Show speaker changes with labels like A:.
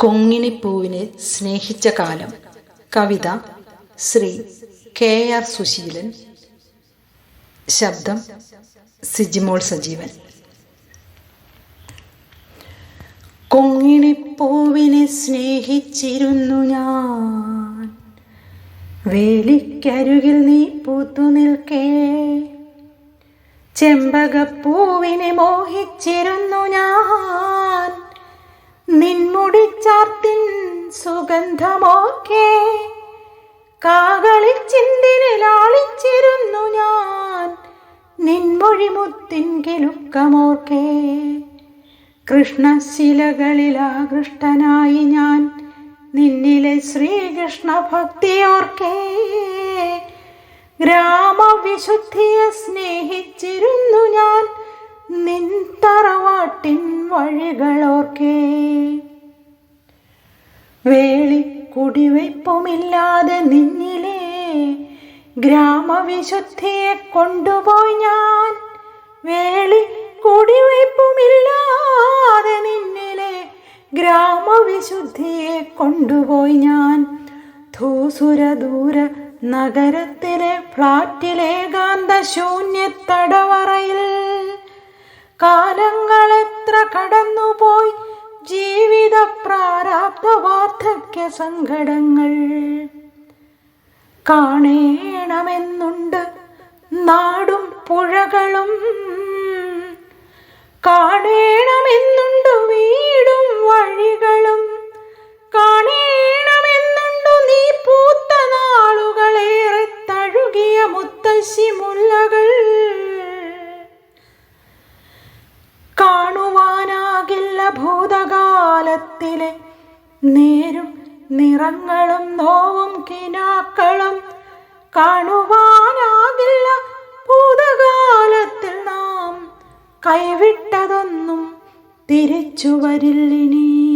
A: കൊങ്ങിണിപ്പൂവിനെ സ്നേഹിച്ച കാലം. കവിത ശ്രീ കെ.ആർ. സുശീലൻ. ശബ്ദം സിജിമോൾ സജീവൻ. കൊങ്ങിണിപ്പൂവിനെ സ്നേഹിച്ചിരുന്നു ഞാൻ, വേലിക്കരികിൽ നീ പൂത്തു നിൽക്കേ. ചെമ്പകപ്പൂവിനെ മോഹിച്ചിരുന്നു ഞാൻ, നിൻമുടിച്ചാർത്തിൻ സുഗന്ധമോക്കെ. കാകളിച്ചിന്തിനെ ലാളിച്ചിരുന്നു ഞാൻ, നിൻമൊഴിമുത്തിൻ കിലുക്കമോർക്കെ. കൃഷ്ണശിലകളിൽ ആകൃഷ്ടനായി ഞാൻ, നിന്നിലെ ശ്രീകൃഷ്ണ ഭക്തിയോർക്കെ. ഗ്രാമവിശുദ്ധിയെ സ്നേഹിച്ചിരുന്നു ഞാൻ, നിൻ തറവാട്ടിൻ വഴികളോർക്കെ. വേളി കുടിവയ്പ്പുമില്ലാതെ നിന്നിലെ ഗ്രാമവിശുദ്ധിയെ കൊണ്ടുപോയി ഞാൻ. വേളി കുടിവയ്പ്പുമില്ലാതെ നിന്നിലെ ഗ്രാമവിശുദ്ധിയെ കൊണ്ടുപോയി ഞാൻ. ധൂസുരദൂര നഗരത്തിലെ ഫ്ലാറ്റിലേകാന്ത ശൂന്യത്തടവറയിൽ കാലങ്ങളെത്ര കടന്നുപോയി, ജീവിത പ്രാരാബ്ധ വാർദ്ധക്യ സങ്കടങ്ങൾ. കാണേണമെന്നുണ്ട് നാടും പുഴകളും, കാണേണമെന്നുണ്ട് വീടും വഴികളും. കാണേണമെന്നുണ്ടു നീ പൂത്ത നാളുകളേറെ തഴുകിയ മുത്തശ്ശി മുല്ലകൾ. കാണുവാനാകില്ല ഭൂതകാലത്തിലെ നേരും നിറങ്ങളും നോവും കിനാക്കളും. കാണുവാനാകില്ല ഭൂതകാലത്തിൽ നാം കൈവിട്ടതൊന്നും തിരിച്ചു വരില്ലിനി.